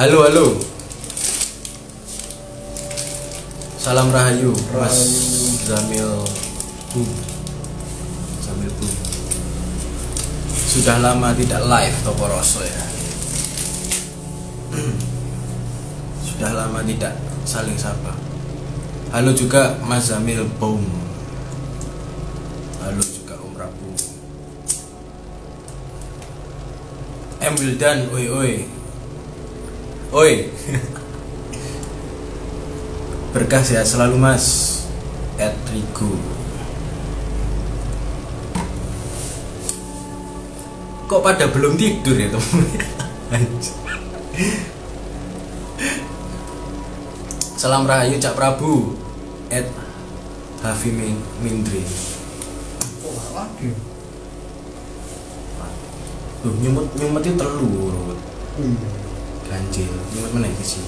Halo, halo. Salam Rahayu, Mas Zamil Boom. Zamil Boom. Sudah lama tidak live Toporoso ya. Sudah lama tidak saling sapa. Halo juga Mas Zamil Boom. Halo juga Om Rabu. M Wildan, oi oi. Oi. Berkah sehat selalu Mas. Rigo. Kok pada belum tidur ya teman? Salam Rahayu Cak Prabu. Hafi Mindri. Oh, waduh. Duh, nyumut itu telur. Ganjil, nyumut mana sih?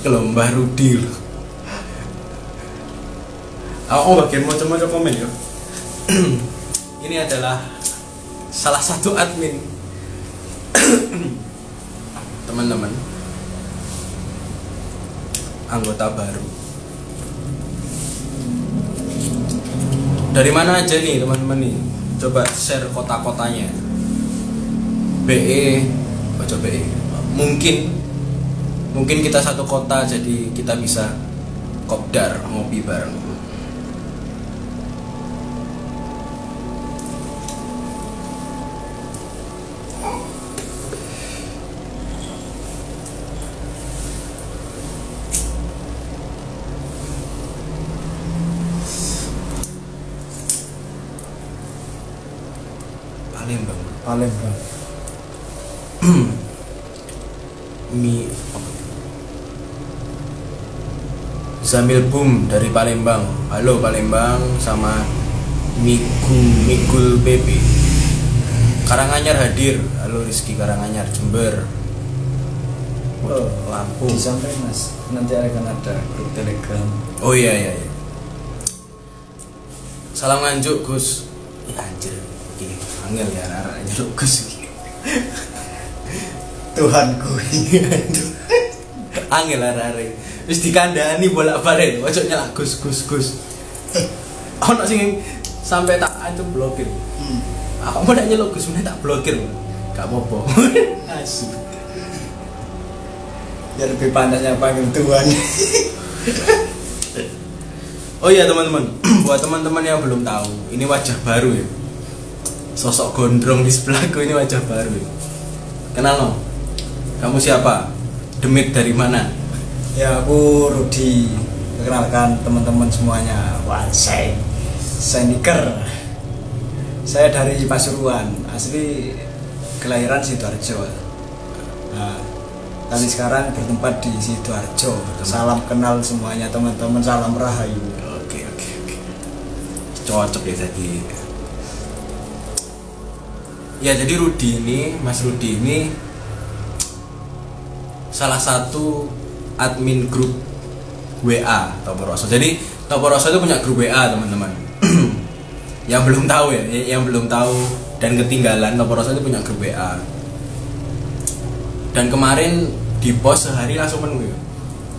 Kalau Mbah Rudi loh. Aku bagian macam-macam komen ya. Ini adalah salah satu admin teman-teman, anggota baru. Dari mana aja nih teman-teman nih? Coba share kota-kotanya. BE, baca BE. Mungkin kita satu kota, jadi kita bisa kopdar ngopi bareng. Palembang. Zamil Boom dari Palembang. Halo Palembang sama Migul BB. Karanganyar hadir. Halo Rizky Karanganyar Jember. Lampung. Disampaikan Mas, nanti akan ada grup Telegram. Oh iya. Salam Nganjuk Gus. Ya anjir. Oke, angel ya arek Nganjuk Gus. Tuhanku. Angel arek. Wis dikandani bolak-balik, ojo nyelak Gus. Ono sing sampai tak itu blokir. Aku mau nyeluk Gus, tak blokir. Gak apa-apa. Asyik. Biar lebih pantasnya panggil Tuhan. Oh iya teman-teman, buat teman-teman yang belum tahu, ini wajah baru ya. Sosok gondrong di sebelahku ini wajah baru ya. Kenal no? Kamu siapa? Demit dari mana? Ya, aku Rudi. Perkenalkan teman-teman semuanya. Wah, saya Niker. Saya dari Pasuruan, asli kelahiran Sidoarjo. Nah, tapi sekarang bertempat di Sidoarjo. Salam kenal semuanya teman-teman, salam Rahayu. Oke. Cocok ya jadi. Ya jadi Rudi ini, Mas Rudi ini salah satu admin grup WA Toporoso. Jadi Toporoso itu punya grup WA teman-teman. Yang belum tahu ya, yang belum tahu dan ketinggalan, Toporoso itu punya grup WA. Dan kemarin di post sehari langsung penuh ya.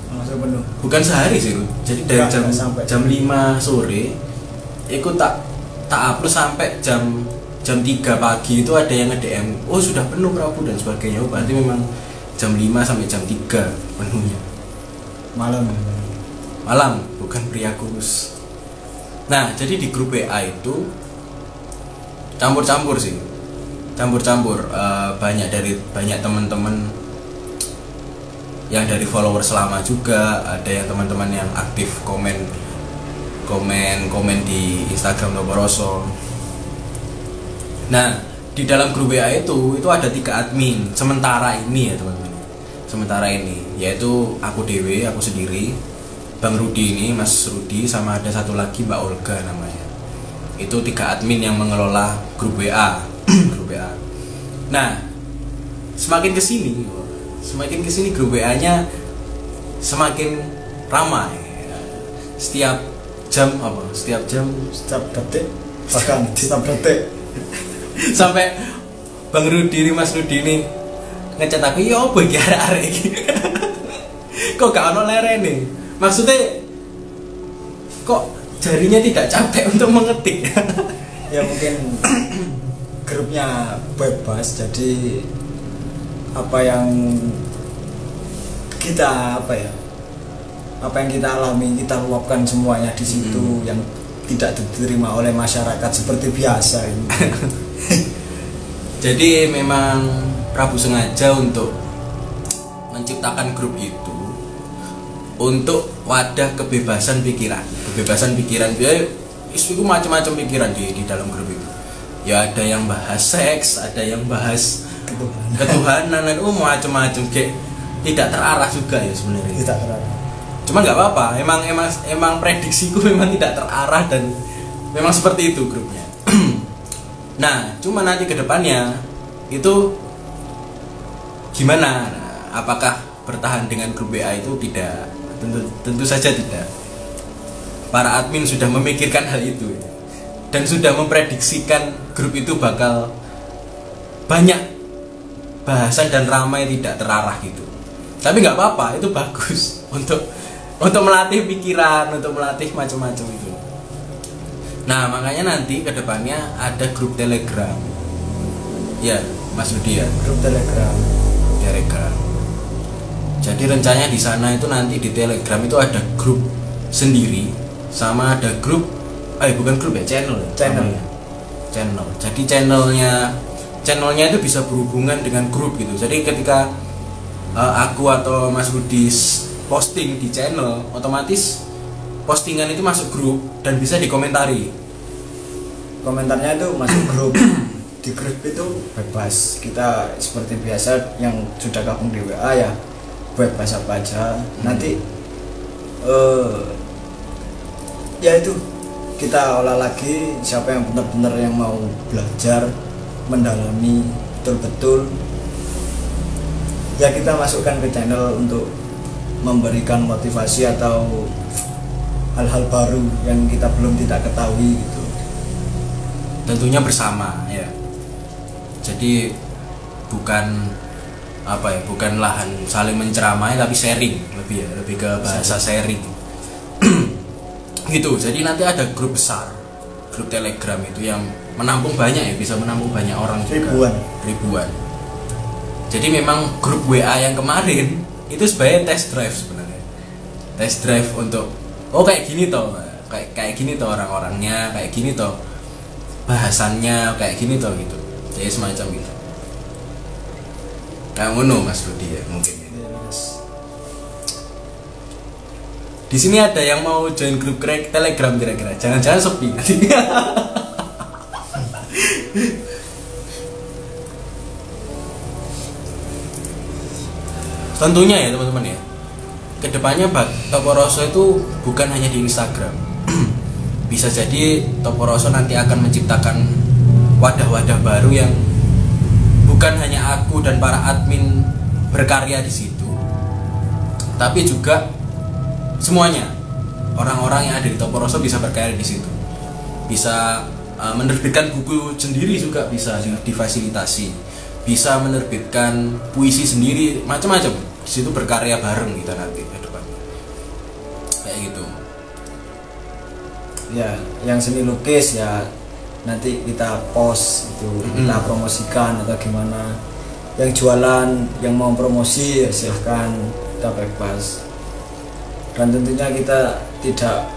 Langsung penuh. Bukan sehari sih, jadi dari jam 5 sore ikut tak upload sampai jam 3 pagi itu ada yang nge-DM, oh sudah penuh Prabu dan sebagainya. Oh, berarti memang jam 5 sampai jam 3 penuhnya. Malam, bukan Priakus. Nah, jadi di grup WA itu campur-campur sih. Banyak teman-teman yang dari followers lama juga, ada yang teman-teman yang aktif komen di Instagram Toporoso. Nah, di dalam grup WA itu ada 3 admin sementara ini ya teman-teman. Sementara ini yaitu aku Dewe, aku sendiri, Bang Rudi ini, Mas Rudi, sama ada satu lagi Mbak Olga namanya. Itu 3 admin yang mengelola grup WA. Grup WA. Nah, semakin kesini grup WA-nya semakin ramai. setiap jam apa? Setiap jam setiap detik, bahkan setiap detik. sampai Bang Rudi ini, Mas Rudi ini ngechat aku, ya apa iki arek-arek iki. Kok gak ono lerene? Maksudnya kok jarinya tidak capek untuk mengetik. Ya mungkin grupnya bebas, jadi apa yang kita apa yang kita alami kita luapkan semuanya di situ, yang tidak diterima oleh masyarakat seperti biasa ini. Jadi memang Prabu sengaja untuk menciptakan grup itu untuk wadah kebebasan pikiran ya, itu macam-macam pikiran di dalam grup itu. Ya ada yang bahas seks, ada yang bahas ketuhanan, macam-macam, kayak tidak terarah juga ya sebenarnya. Tidak terarah. Cuman nggak apa-apa, emang prediksiku memang tidak terarah dan memang seperti itu grupnya. Nah, cuma nanti kedepannya itu gimana? Nah, apakah bertahan dengan grup WA itu? Tidak, tentu saja tidak. Para admin sudah memikirkan hal itu dan sudah memprediksikan grup itu bakal banyak bahasan dan ramai tidak terarah gitu. Tapi nggak apa-apa, itu bagus untuk melatih pikiran, untuk melatih macam-macam itu. Nah, makanya nanti kedepannya ada grup Telegram. Ya, Mas Rudi ya. Grup Telegram. Jadi rencananya di sana itu nanti di Telegram itu ada grup sendiri, sama ada grup, bukan grup ya, channel. Jadi channelnya itu bisa berhubungan dengan grup gitu. Jadi ketika aku atau Mas Rudi posting di channel, otomatis postingan itu masuk grup dan bisa dikomentari. Komentarnya itu masuk grup. Di grup itu bebas, kita seperti biasa yang sudah gabung di WA ya bebas apa aja. Nanti ya itu kita olah lagi, siapa yang benar-benar yang mau belajar mendalami betul-betul ya kita masukkan ke channel untuk memberikan motivasi atau hal-hal baru yang kita belum tidak ketahui gitu. Tentunya bersama ya. Jadi bukan lahan saling menceramai tapi sharing, lebih ke bahasa sharing. Gitu. Jadi nanti ada grup besar, grup Telegram itu yang menampung banyak ya, bisa menampung banyak orang juga. Ribuan. Jadi memang grup WA yang kemarin itu sebagai test drive sebenarnya. Test drive untuk kayak gini toh, kayak gini toh orang-orangnya, kayak gini toh bahasannya, kayak gini toh gitu. Jadi semacam gitu. Kayak ngono Mas Rudi ya mungkin. Yes. Di sini ada yang mau join grup Telegram kira-kira? Jangan-jangan sepi nanti. Tentunya ya teman-teman ya, kedepannya Toko Rosso itu bukan hanya di Instagram. Bisa jadi Toko Rosso nanti akan menciptakan wadah-wadah baru yang bukan hanya aku dan para admin berkarya di situ, tapi juga semuanya orang-orang yang ada di Toko Rosso bisa berkarya di situ, bisa menerbitkan buku sendiri juga bisa difasilitasi, bisa menerbitkan puisi sendiri, macam-macam di situ, berkarya bareng kita nanti ke depannya kayak gitu ya. Yang seni lukis ya nanti kita post itu, kita promosikan atau gimana. Yang jualan, yang mau promosi ya silahkan, kita bebas. Dan tentunya kita tidak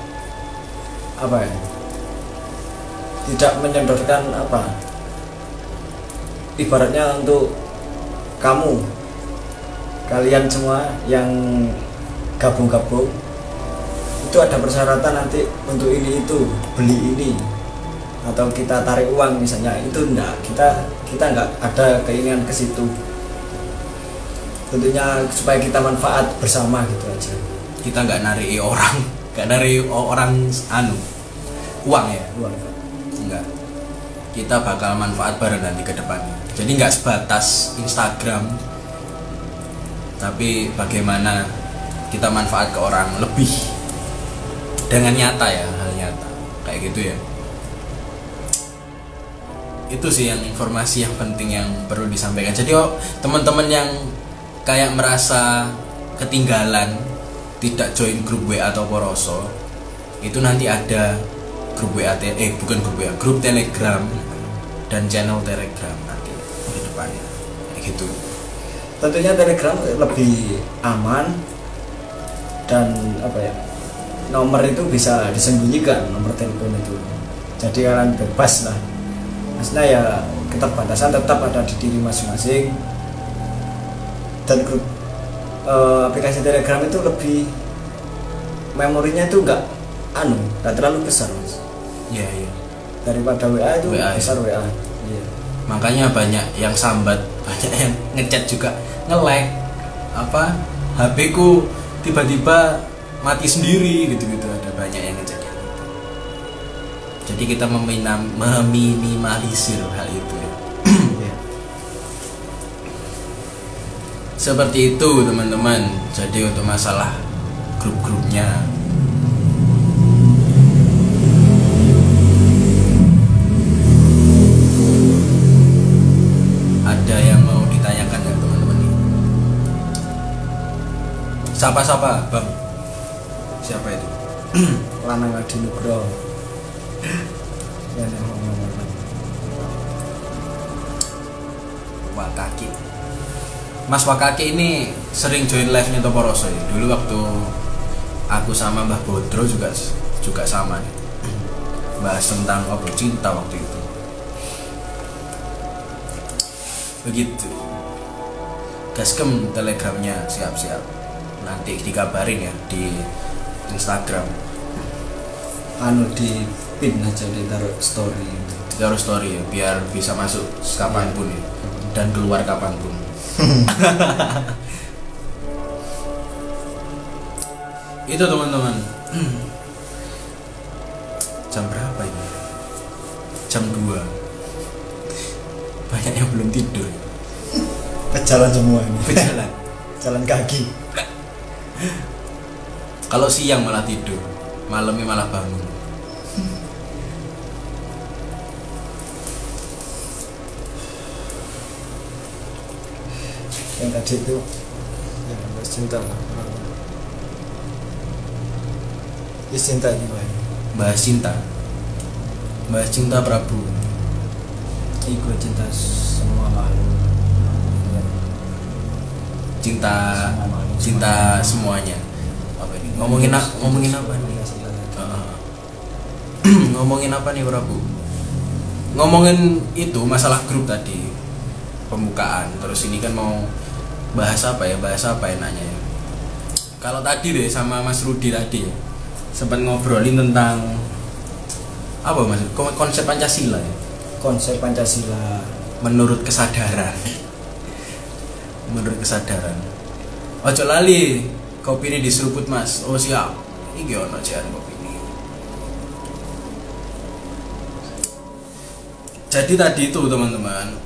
tidak menyodorkan ibaratnya untuk kalian semua yang gabung-gabung itu ada persyaratan nanti untuk ini itu, beli ini atau kita tarik uang misalnya, itu enggak, kita enggak ada keinginan ke situ. Tentunya supaya kita manfaat bersama gitu aja. Kita nggak narik orang uang ya, enggak. Kita bakal manfaat bareng nanti ke depannya. Jadi nggak sebatas Instagram, tapi bagaimana kita manfaat ke orang lebih dengan nyata ya, hal nyata kayak gitu ya. Itu sih yang informasi yang penting yang perlu disampaikan. Jadi teman-teman yang kayak merasa ketinggalan tidak join grup WA atau Poroso, itu nanti ada grup WA bukan grup WA, grup Telegram dan channel Telegram nanti ke depannya kayak gitu. Tentunya Telegram lebih aman dan apa ya, nomor itu bisa disembunyikan, nomor telepon itu, jadi kalian bebas lah. Maksudnya ya keterbatasan tetap ada di diri masing-masing. Dan grup aplikasi Telegram itu lebih, memorinya itu nggak terlalu besar mas. Iya iya. Daripada WA itu WA, besar ya. WA. Iya. Makanya banyak yang sambat, banyak yang ngechat juga, nge-lag apa HP ku tiba-tiba mati sendiri gitu-gitu, ada banyak yang ngechat gitu. Jadi kita meminimalisir hal itu ya. Iya. Seperti itu teman-teman. Jadi untuk masalah grup-grupnya, ada yang mau ditanyakan ya teman-teman? Siapa bang? Siapa itu? Lanang Adi Nugroho. Ya, Wakaki. Mas Wakaki ini sering join live-nya Toporoso ya. Dulu waktu aku sama Mbah Bodro juga sama nih. Bahas tentang cinta waktu itu. Begitu. Gaskem Telegramnya, siap-siap. Nanti dikabarin ya di Instagram. Di pin aja, ditaruh story. Ditaruh story ya, biar bisa masuk kapanpun ya, dan keluar kapanpun. Itu teman-teman. Jam berapa ini? Jam 2. Banyak yang belum tidur. Pejalan semua ini. Pejalan. Jalan kaki. Kalau siang malah tidur, malamnya malah bangun. Yang tadi itu ya bahas cinta lah. Cinta ini Pak. Bahas cinta Prabu. Iku cinta semua makhluk. Cinta semuanya. Apa ini? Ngomongin apa nih? Ngomongin apa nih Prabu? Ngomongin itu masalah grup tadi, pembukaan. Terus ini kan mau bahas apa enaknya ya. Kalau tadi deh sama Mas Rudi tadi ya, sempat ngobrolin tentang apa mas? Konsep Pancasila ya. Konsep Pancasila menurut kesadaran. Menurut kesadaran. Ojo lali, kopi ini diseruput mas. Oh siap. Iki ono jan kopi ini. Jadi tadi itu teman-teman,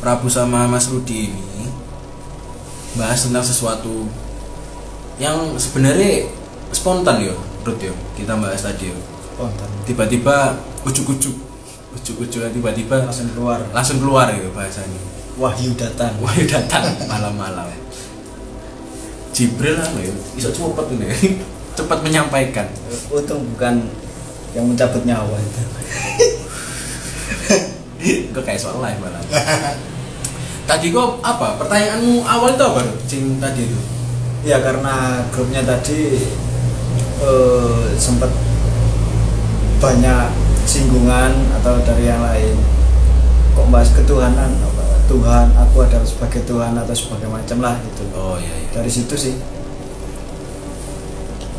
Prabu sama Mas Rudi ini bahas tentang sesuatu yang sebenarnya spontan yo, Rud yo. Kita bahas tadi yo. spontan. Tiba-tiba ujuk-ujuk tiba-tiba langsung keluar ya bahasanya. Wahyu datang malam-malam. Jibril lah ya, bisa cepet ini, cepat menyampaikan. Untung bukan yang mencabut nyawa itu. Kok kayak soal live malah. Tadi kok apa? Pertanyaanmu awal itu apa? Cing tadi itu. Ya karena grupnya tadi sempat banyak singgungan atau dari yang lain. Kok bahas ketuhanan, Tuhan, aku adalah sebagai Tuhan atau sebagai macam lah itu. Oh iya. Dari situ sih.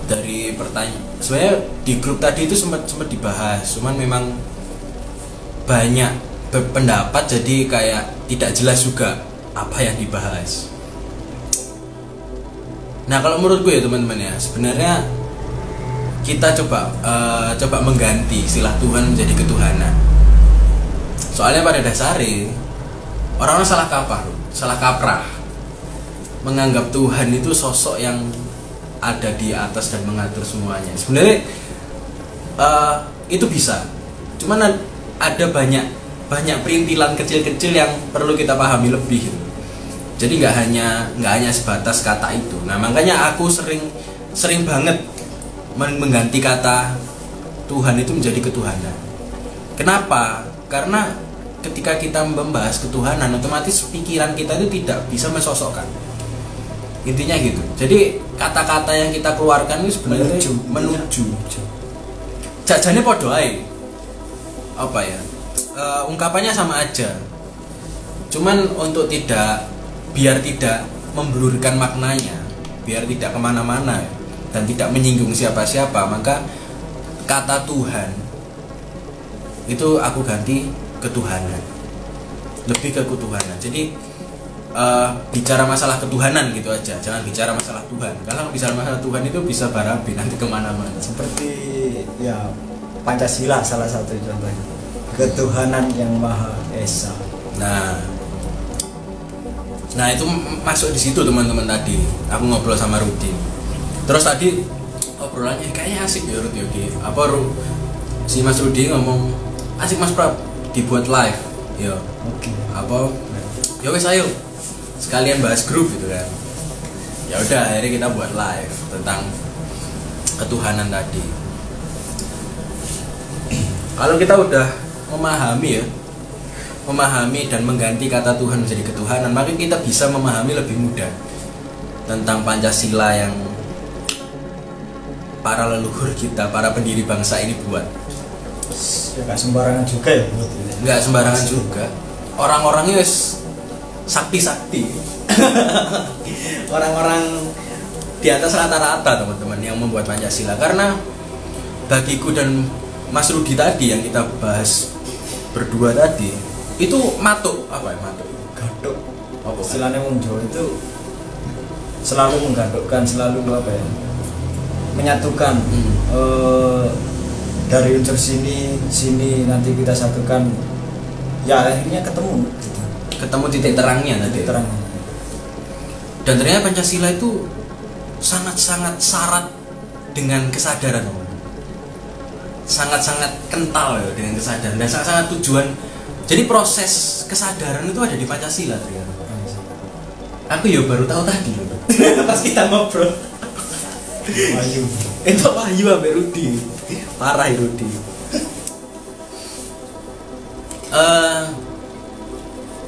Dari pertanyaan, sebenarnya di grup tadi itu sempat dibahas, cuman memang banyak pendapat jadi kayak tidak jelas juga apa yang dibahas. Nah kalau menurut gue ya teman-teman ya, sebenarnya kita coba mengganti istilah Tuhan menjadi ketuhanan. Soalnya pada dasarnya orang-orang salah kaprah menganggap Tuhan itu sosok yang ada di atas dan mengatur semuanya. Sebenarnya itu bisa, cuman ada banyak perintilan kecil-kecil yang perlu kita pahami lebih. Jadi nggak hanya sebatas kata itu. Nah makanya aku sering banget mengganti kata Tuhan itu menjadi ketuhanan. Kenapa? Karena ketika kita membahas ketuhanan, otomatis pikiran kita itu tidak bisa mensosokkan. Intinya gitu. Jadi kata-kata yang kita keluarkan itu sebenarnya menuju. Jajane podo ae. Apa ya? Ungkapannya sama aja. Cuman untuk biar tidak memblurkan maknanya, biar tidak kemana-mana dan tidak menyinggung siapa-siapa, maka kata Tuhan itu aku ganti ketuhanan, lebih ke ketuhanan. Jadi bicara masalah ketuhanan gitu aja, jangan bicara masalah Tuhan. Kalau bicara masalah Tuhan itu bisa barabi nanti kemana-mana. Seperti ya Pancasila salah satu contohnya, ketuhanan yang Maha Esa. Nah itu masuk di situ teman-teman. Tadi aku ngobrol sama Rudi. Terus tadi obrolannya kayaknya asik ya Rudi. Si Mas Rudi ngomong asik Mas Prab dibuat live. Yo. Oke. Apa? Ya wes ayo. Sekalian bahas grup gitu kan. Ya udah akhirnya kita buat live tentang ketuhanan tadi. Kalau kita udah memahami dan mengganti kata Tuhan menjadi ketuhanan, maka kita bisa memahami lebih mudah tentang Pancasila yang para leluhur kita, para pendiri bangsa ini buat. Ya nggak sembarangan juga ya. Nggak sembarangan juga. Orang-orangnya sakti-sakti. Orang-orang di atas rata-rata teman-teman yang membuat Pancasila. Karena bagiku dan Mas Rudi tadi yang kita bahas berdua tadi, itu matuk. Apa ya matuk? Gaduk. Apa? Istilahnya wong Jawa itu selalu menggadukkan, selalu apa ya? Menyatukan. Dari unsur sini nanti kita satukan. Ya akhirnya ketemu Titik terangnya nanti. Titik terang. Dan ternyata Pancasila itu sangat-sangat syarat dengan kesadaran, sangat-sangat kental ya dengan kesadaran dan sangat-sangat tujuan. Jadi proses kesadaran itu ada di Pancasila ternyata. Aku ya baru tahu tadi loh. Pas kita ngobrol. Wahyu. Itu Wahyu sampai Rudi. Parah ya Rudi.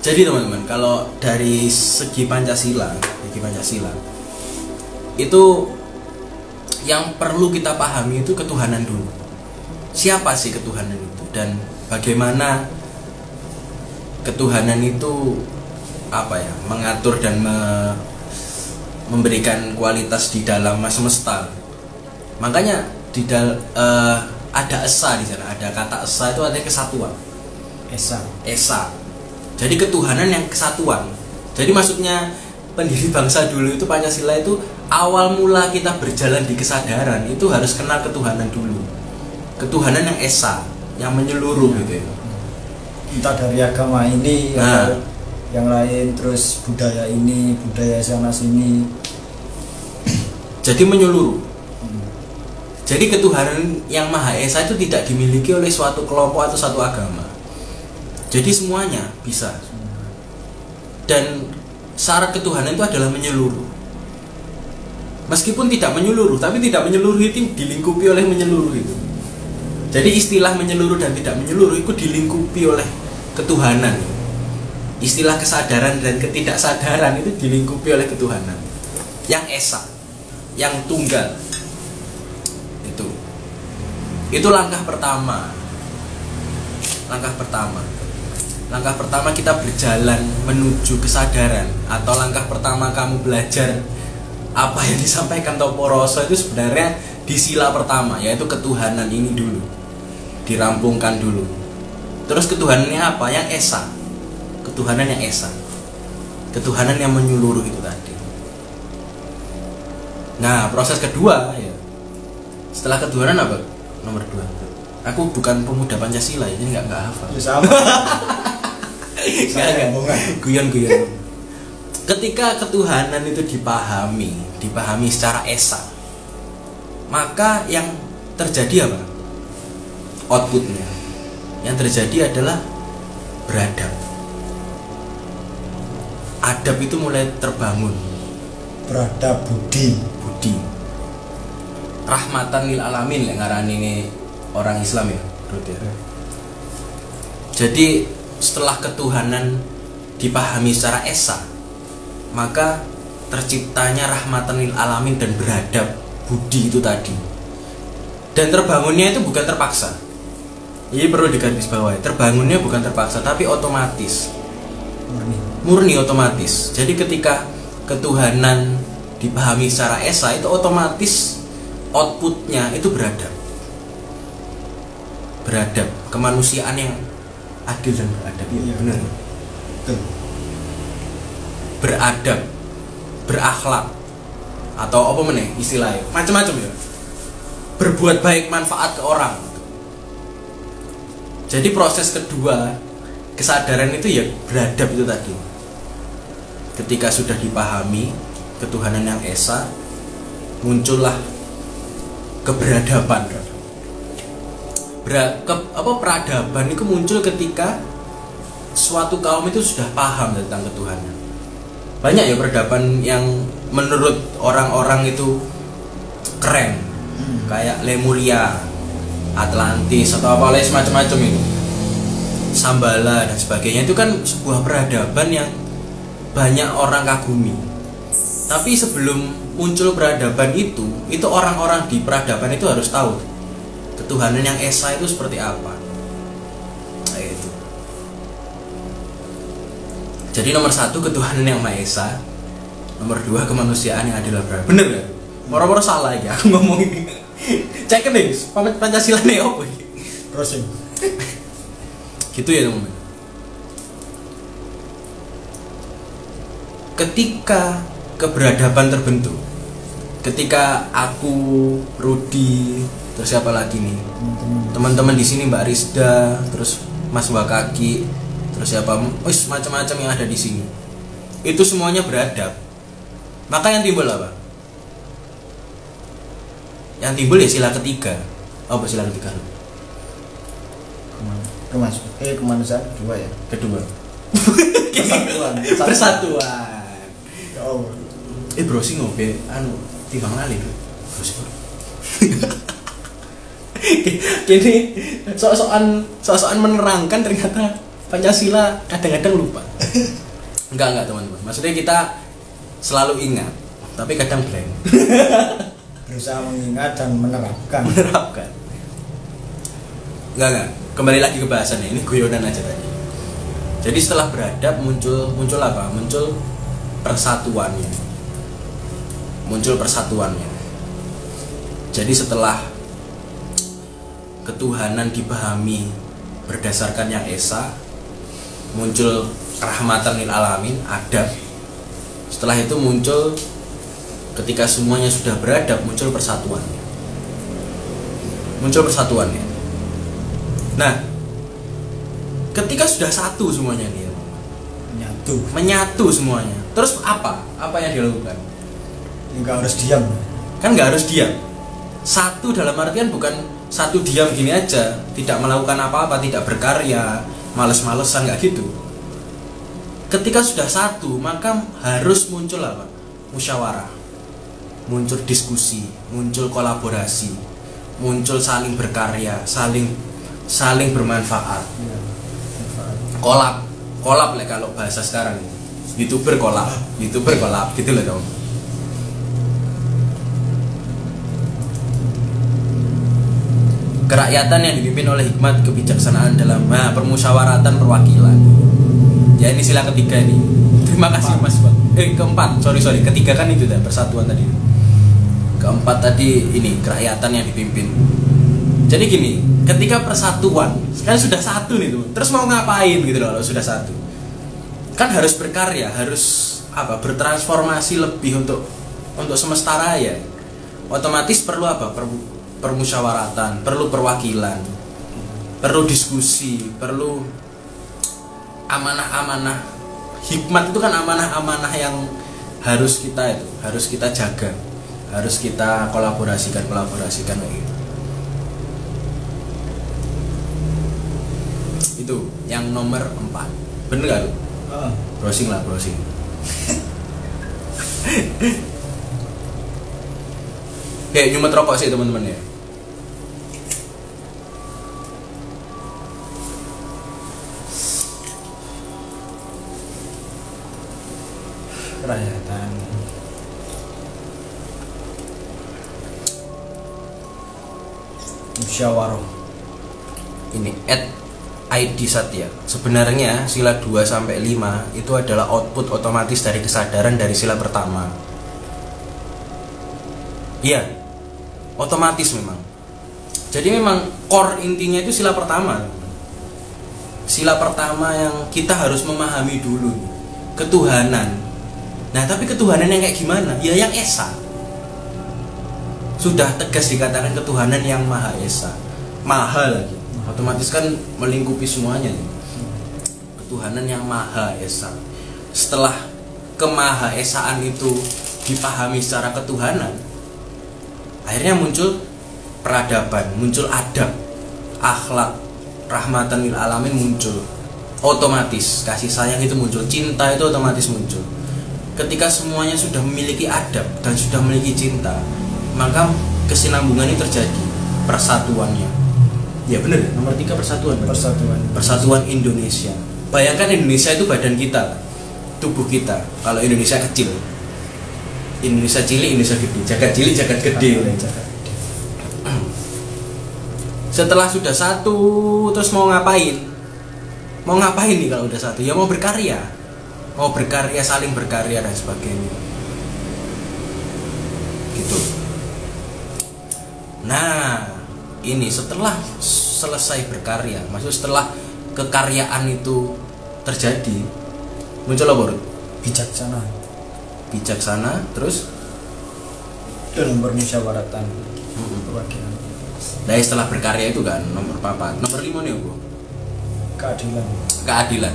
Jadi teman-teman, kalau dari segi Pancasila itu yang perlu kita pahami itu ketuhanan dulu. Siapa sih ketuhanan itu dan bagaimana ketuhanan itu apa ya, mengatur dan memberikan kualitas di dalam semesta. Makanya ada esa di sana, ada kata esa itu artinya kesatuan. Esa. Jadi ketuhanan yang kesatuan. Jadi maksudnya pendiri bangsa dulu itu Pancasila itu awal mula kita berjalan di kesadaran itu harus kenal ketuhanan dulu. Ketuhanan yang esa, yang menyeluruh gitu ya. Entah dari agama ini atau yang lain, terus budaya ini, budaya sana sini. Jadi menyeluruh. Jadi ketuhanan yang Maha Esa itu tidak dimiliki oleh suatu kelompok atau satu agama. Jadi semuanya bisa. Dan syarat ketuhanan itu adalah menyeluruh. Meskipun tidak menyeluruh, tapi tidak menyeluruh itu dilingkupi oleh menyeluruh itu. Jadi istilah menyeluruh dan tidak menyeluruh itu dilingkupi oleh ketuhanan. Istilah kesadaran dan ketidaksadaran itu dilingkupi oleh ketuhanan yang esa, yang tunggal. Itu langkah pertama. Langkah pertama kita berjalan menuju kesadaran, atau langkah pertama kamu belajar apa yang disampaikan Toporoso itu sebenarnya di sila pertama, yaitu ketuhanan ini dulu dirampungkan dulu. Terus ketuhanannya apa? Yang esa. Ketuhanan yang esa. Ketuhanan yang menyeluruh itu tadi. Nah, proses kedua ya. Setelah ketuhanan apa? Nomor 2. Aku bukan pemuda Pancasila, jadi nggak hafal. Sama. Guyon. Ketika ketuhanan itu dipahami secara esa, maka yang terjadi apa? Outputnya yang terjadi adalah beradab. Adab itu mulai terbangun. Beradab budi. Rahmatan lil alamin yang ngarani ini orang Islam ya, Rud ya. Jadi setelah ketuhanan dipahami secara esa, maka terciptanya rahmatan lil alamin dan beradab budi itu tadi. Dan terbangunnya itu bukan terpaksa. Ini perlu digarisbawahi. Terbangunnya bukan terpaksa, tapi otomatis. Murni otomatis. Jadi ketika ketuhanan dipahami secara esa, itu otomatis outputnya itu beradab. Kemanusiaan yang adil dan beradab. Iya, benar. Betul. Beradab, berakhlak, atau apa meneh istilahnya, macam-macam ya. Berbuat baik, manfaat ke orang. Jadi proses kedua kesadaran itu ya beradab itu tadi. Ketika sudah dipahami ketuhanan yang esa, muncullah keberadaban. Peradaban itu muncul ketika suatu kaum itu sudah paham tentang ketuhanan. Banyak ya peradaban yang menurut orang-orang itu keren, kayak Lemuria, Atlantis atau apa lain semacam-macam itu, Sambala dan sebagainya. Itu kan sebuah peradaban yang banyak orang kagumi. Tapi sebelum muncul peradaban itu orang-orang di peradaban itu harus tahu ketuhanan yang esa itu seperti apa. Nah, itu. Jadi nomor 1 ketuhanan yang maha esa, nomor 2 kemanusiaan yang adil dan beradab. Bener gak? Moro-moro salah ya aku ngomong ini. Cek nih, Pancasila nih apa? Terus gitu ya teman-teman. Ketika keberadaban terbentuk, ketika aku, Rudi, terus siapa lagi nih? Teman-teman di sini, Mbak Rizda, terus Mas Wakaki, terus siapa? Macam-macam yang ada di sini. Itu semuanya beradab. Maka yang timbul apa? Yang timbul ya sila ketiga. Apa sila ketiga? Kemanusiaan kedua ya. Kedua. Persatuan. Persatuan. Oh. Bro sih ngopi timbang kali bro sih. Kini sok-sokan menerangkan ternyata Pancasila kadang-kadang lupa. Enggak teman-teman. Maksudnya kita selalu ingat, tapi kadang blank. Berusaha mengingat dan menerapkan. Enggak. Kembali lagi ke bahasannya. Ini guyonan aja tadi. Jadi setelah beradab muncul apa? Muncul persatuannya. Jadi setelah ketuhanan dipahami berdasarkan yang esa, muncul rahmatan lil alamin, adab. Setelah itu muncul, ketika semuanya sudah beradab, muncul persatuannya. Nah, ketika sudah satu semuanya nih, menyatu semuanya. Terus apa yang dilakukan? Enggak harus diam. Kan nggak harus diam. Satu dalam artian bukan satu diam gini aja, tidak melakukan apa-apa, tidak berkarya, males-malesan, nggak gitu. Ketika sudah satu, maka harus muncul apa? Musyawarah, muncul diskusi, muncul kolaborasi, muncul saling berkarya, saling bermanfaat. Kolab lah kalau bahasa sekarang. YouTuber kolab gitu loh dong. Kerakyatan yang dipimpin oleh hikmat kebijaksanaan dalam permusyawaratan perwakilan. Ya ini sila ketiga ini. Terima kasih Mas Bang. Keempat, sorry, ketiga kan itu dah persatuan tadi. Keempat tadi ini kerakyatan yang dipimpin. Jadi gini, ketika persatuan, kan sudah satu nih tuh. Terus mau ngapain gitu loh kalau sudah satu? Kan harus berkarya, harus bertransformasi lebih untuk semesta raya. Otomatis perlu permusyawaratan, perlu perwakilan, perlu diskusi, perlu amanah-amanah. Hikmat itu kan amanah-amanah yang harus kita jaga, harus kita kolaborasikan kayak gitu. Itu yang nomor 4. Bener gak lu? Browsing. Kayak nyumet rokok sih teman-teman ya. Kerakyatan. Musyawarah. Ini ID Satya. Sebenarnya sila 2 sampai 5 itu adalah output otomatis dari kesadaran dari sila pertama. Iya. Otomatis memang. Jadi memang core intinya itu sila pertama. Sila pertama yang kita harus memahami dulu, ketuhanan. Nah, tapi ketuhanan yang kayak gimana? Ya yang esa. Sudah tegas dikatakan ketuhanan yang maha esa. Maha lagi. Otomatis kan melingkupi semuanya. Ketuhanan yang maha esa. Setelah kemahaesaan itu dipahami secara ketuhanan, akhirnya muncul peradaban, muncul adab, akhlak, rahmatan lil alamin muncul. Otomatis kasih sayang itu muncul, cinta itu otomatis muncul. Ketika semuanya sudah memiliki adab dan sudah memiliki cinta, maka kesinambungan ini terjadi, persatuannya. Ya benar, nomor 3 persatuan. Persatuan Indonesia. Bayangkan Indonesia itu badan kita, tubuh kita. Kalau Indonesia kecil, Indonesia cilik, Indonesia gede. Jagat cilik, jagat gede. Setelah sudah satu, terus mau ngapain? Mau ngapain nih kalau udah satu? Ya mau berkarya. Mau berkarya, saling berkarya dan sebagainya. Gitu. Nah, ini setelah selesai berkarya, maksud setelah kekaryaan itu terjadi, muncul apa? Bijaksana, terus dan bermusyawaratan. Perwakilan. Nah, setelah berkarya itu kan nomor 4. Nomor 5 nih, Bro. Keadilan.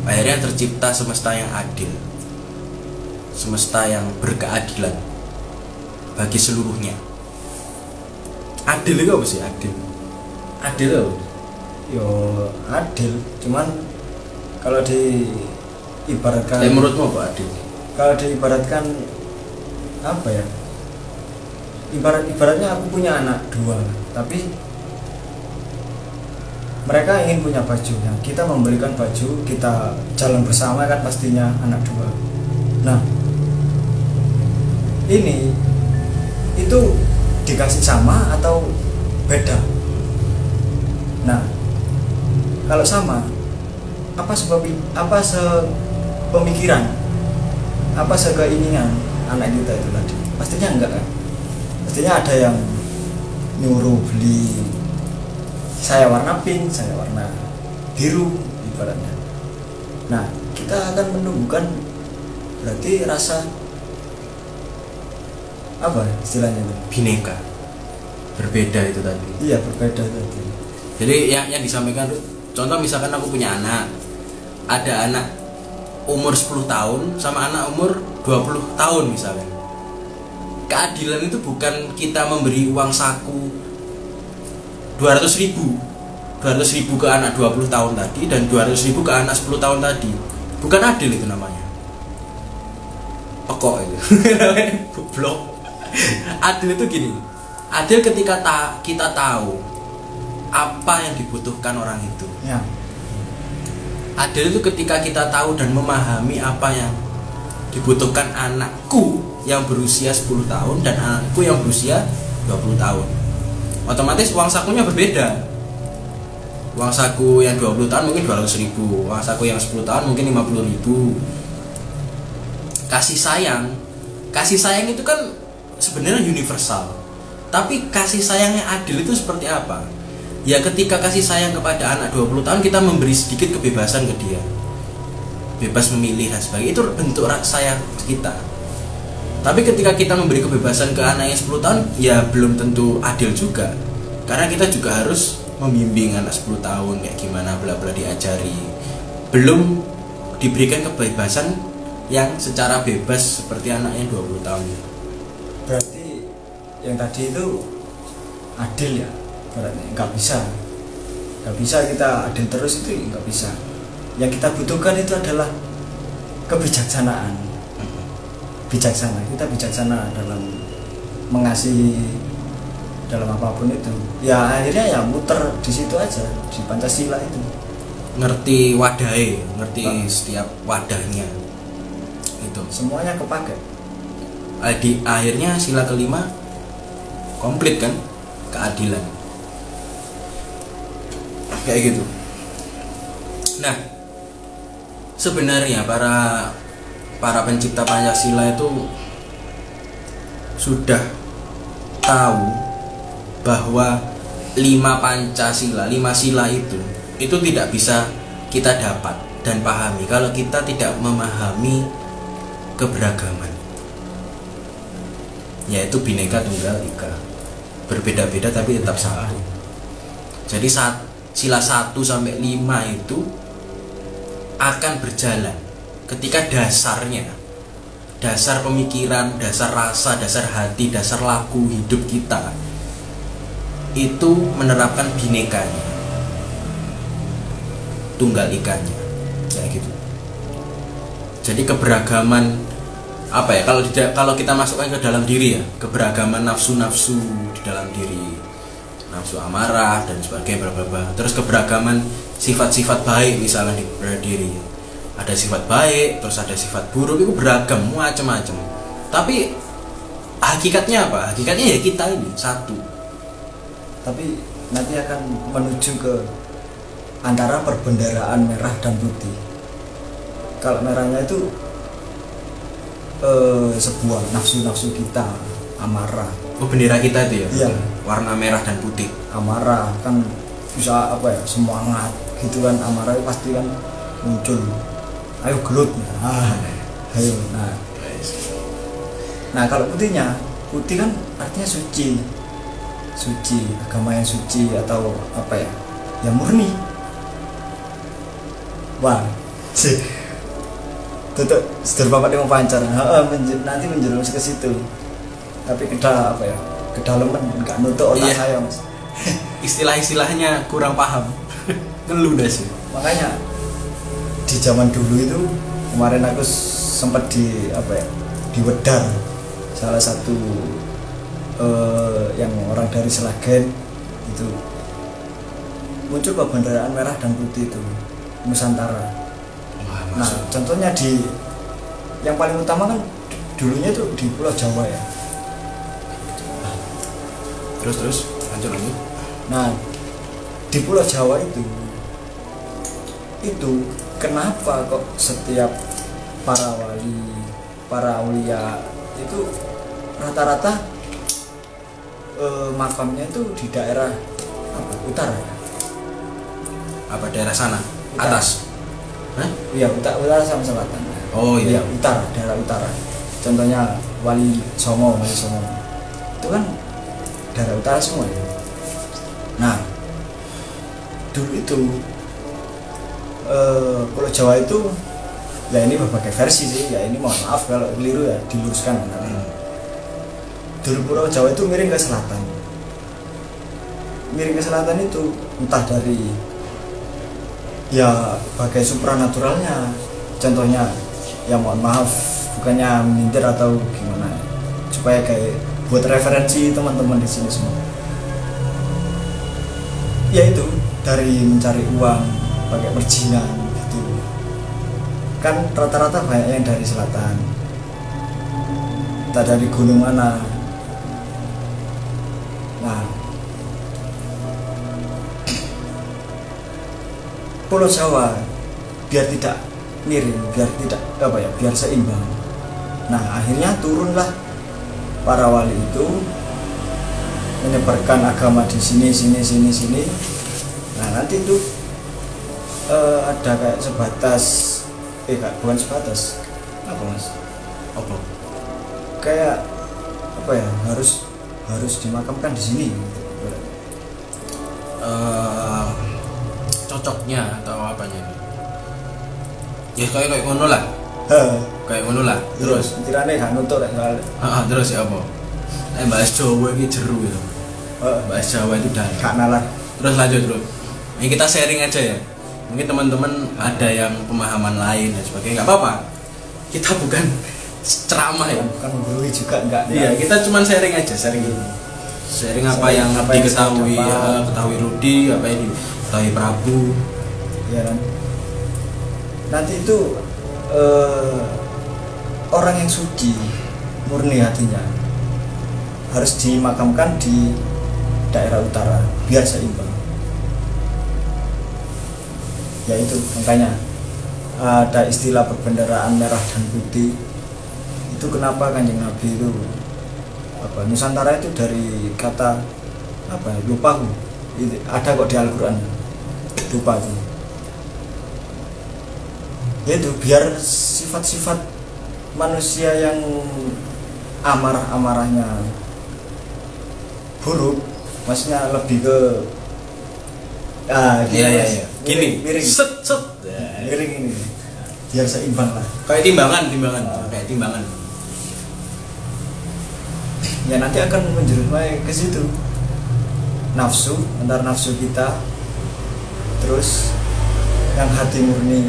Akhirnya tercipta semesta yang adil. Semesta yang berkeadilan bagi seluruhnya. Adil itu apa sih? Adil apa? Yo adil, cuman kalau diibaratkan. Menurutmu apa adil? Kalau diibaratkan apa ya? Ibaratnya aku punya anak 2, tapi mereka ingin punya baju. Nah, kita memberikan baju, kita jalan bersama kan pastinya anak 2. Nah, ini itu dikasih sama atau beda? Nah, kalau sama, apa sepemikiran, apa sekeinginan anak kita itu tadi? Pastinya enggak kan? Pastinya ada yang nyuruh beli saya warna pink, saya warna biru ibaratnya. Nah, kita akan menumbuhkan berarti rasa apa istilahnya itu? Bineka. Berbeda itu tadi. Iya, berbeda tadi. Jadi yang disampaikan, contoh misalkan aku punya anak, ada anak umur 10 tahun sama anak umur 20 tahun misalnya. Keadilan itu bukan kita memberi uang saku 200.000 ke anak 20 tahun tadi dan 200.000 ke anak 10 tahun tadi. Bukan adil itu namanya. Pekok itu. Goblok. Adil itu gini. Adil ketika kita tahu apa yang dibutuhkan orang itu. Ya. Adil itu ketika kita tahu dan memahami apa yang dibutuhkan anakku yang berusia 10 tahun dan anakku yang berusia 20 tahun. Otomatis uang sakunya berbeda. Uang saku yang 20 tahun mungkin 200.000, uang saku yang 10 tahun mungkin 50.000. Kasih sayang itu kan sebenarnya universal. Tapi kasih sayang yang adil itu seperti apa? Ya ketika kasih sayang kepada anak 20 tahun kita memberi sedikit kebebasan ke dia. Bebas memilih dan sebagainya, itu bentuk sayang kita. Tapi ketika kita memberi kebebasan ke anak yang 10 tahun, ya belum tentu adil juga. Karena kita juga harus membimbing anak 10 tahun kayak gimana, bla bla diajari. Belum diberikan kebebasan yang secara bebas seperti anaknya 20 tahun. Berarti yang tadi itu adil ya, berarti nggak bisa kita adil terus, itu nggak bisa. Yang kita butuhkan itu adalah kebijaksanaan. Kita bijaksana dalam mengasihi, dalam apapun itu. Ya akhirnya ya muter di situ aja, di Pancasila itu. Ngerti wadahnya, ngerti setiap wadahnya. Itu Semuanya kepake. di akhirnya sila kelima komplit kan, keadilan kayak gitu. Nah, sebenarnya para pencipta Pancasila itu sudah tahu bahwa 5 sila itu tidak bisa kita dapat dan pahami kalau kita tidak memahami keberagaman, yaitu Bhinneka Tunggal Ika, berbeda-beda tapi tetap satu. Jadi sila 1 sampai 5 itu akan berjalan ketika dasar pemikiran, dasar rasa, dasar hati, dasar laku hidup kita itu menerapkan binekanya, tunggal ikanya, kayak gitu. Jadi keberagaman apa ya, kalau kita masukkan ke dalam diri ya, keberagaman nafsu di dalam diri, nafsu amarah dan sebagainya, bla bla bla. Terus keberagaman sifat-sifat baik misalnya di diri, ada sifat baik, terus ada sifat buruk, itu beragam, macam-macam. Tapi hakikatnya apa? Hakikatnya ya kita ini satu. Tapi nanti akan menuju ke antara perbendaraan merah dan putih. Kalau merahnya itu sebuah nafsu kita, amarah. Oh, bendera kita itu ya? Iya. Warna merah dan putih. Amarah kan bisa apa ya, semangat gitu kan, amarah itu pasti kan muncul. Ayo gelut. Ayo. Nah, kalau putih kan artinya suci, agama yang suci atau apa ya, yang murni. Wah, sih. Tutup sedar bapak dia mau pancar, nanti menjerumus ke situ. Tapi kedalaman nggak nutup otak saya, Mas. Istilah-istilahnya kurang paham. Ngeluh dah sih. Makanya di zaman dulu itu kemarin aku sempat di Wedar, salah satu yang orang dari Selagen itu muncul perbendaharaan merah dan putih itu Nusantara. Nah, contohnya yang paling utama kan dulunya itu di Pulau Jawa ya. Terus lanjut lagi. Nah, di Pulau Jawa itu kenapa kok setiap para wali, para aulia itu rata-rata makamnya itu di daerah utara? Apa daerah sana? Utara. Atas? Hah? Iya, utara sama selatan. Oh iya. Utara, daerah utara. Contohnya Wali Songo itu kan daerah utara semua ya. Nah, dulu itu Pulau Jawa itu ya, ini berbagai versi sih ya, ini mohon maaf kalau keliru ya, diluruskan. Dulu Pulau Jawa itu miring ke selatan. Miring ke selatan itu entah dari ya bagai supranaturalnya, contohnya ya mohon maaf bukannya menyindir atau gimana, supaya kayak buat referensi teman-teman di sini semua. Ya itu dari mencari uang pakai perjinan gitu kan, rata-rata banyak yang dari selatan, entah dari gunung mana. Nah, Pulau Jawa biar tidak miring, biar seimbang. Nah, akhirnya turunlah para wali itu menyebarkan agama di sini. Nah, nanti itu ada kayak sebatas, bukan sebatas, apa Mas? Apa? Kayak apa ya, harus dimakamkan di sini. Cocoknya atau apanya ini? Ya kayak ngono lah. kayak ngono lah. Terus pikirannya gak nutuk rek soalnya. Terus ya apa? Bahas Jawa ini jeru gitu. Bahas Jawa itu dan gak nalar. Terus lanjut terus. Ini kita sharing aja ya. Mungkin teman-teman ada yang pemahaman lain dan sebagainya. Nggak apa-apa. Kita bukan ceramah ya. Bukan menggurui juga enggak. Iya, kita cuma sharing aja, sharing dulu. Sharing apa yang diketahui, ketahui Rudi, apa yang diketahui Prabu. Ya kan. Nanti itu orang yang suci, murni hatinya harus dimakamkan di daerah utara biar seimbang. Ya itu makanya ada istilah perbendaharaan merah dan putih. Itu kenapa Kanjeng Nabi itu apa Nusantara itu dari kata apa lupa aku. Ada kok di Al-Qur'an. Lupa aku. Itu biar sifat-sifat manusia yang amarah-amarahnya buruk, maksudnya lebih ke iya. Gini, miring. Set. Miring ini. Biar seimbang lah. Kayak timbangan. Kayak timbangan. Ya nanti akan menjerumuskan ke situ. Nafsu, antara nafsu kita, terus yang hati murni,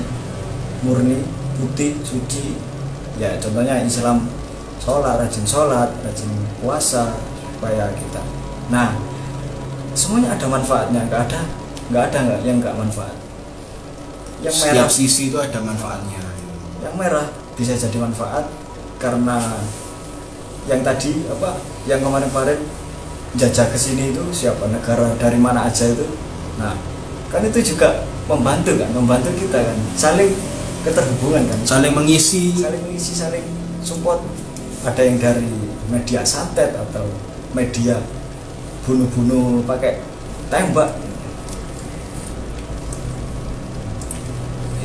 putih, suci. Ya contohnya Islam, rajin puasa supaya kita. Nah, semuanya ada manfaatnya, nggak ada yang nggak manfaat. Yang merah, setiap sisi itu ada manfaatnya. yang merah bisa jadi manfaat karena yang tadi apa, yang kemarin jajah ke sini itu siapa, negara dari mana aja itu. Nah, kan itu juga membantu kita kan, saling keterhubungan kan, saling mengisi, saling support. Ada yang dari media santet atau media bunuh-bunuh pakai tembak.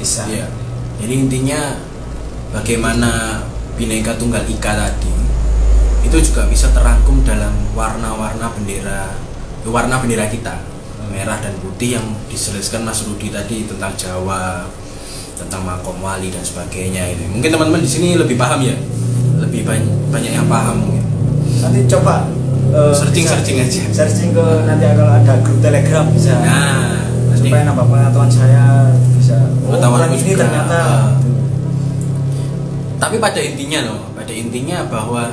Bisa. Ya. Jadi intinya bagaimana Bhinneka Tunggal Ika tadi itu juga bisa terangkum dalam warna-warna bendera kita, merah dan putih yang dijelaskan Mas Rudi tadi tentang Jawa, tentang makom wali dan sebagainya. Itu mungkin teman-teman di sini lebih paham ya, lebih banyak yang paham mungkin. Nanti coba searching aja. Searching ke nanti kalau ada grup Telegram bisa. Nah, supaya nambah pengetahuan saya bisa. Pengetahuan ini juga. ternyata. Tapi pada intinya bahwa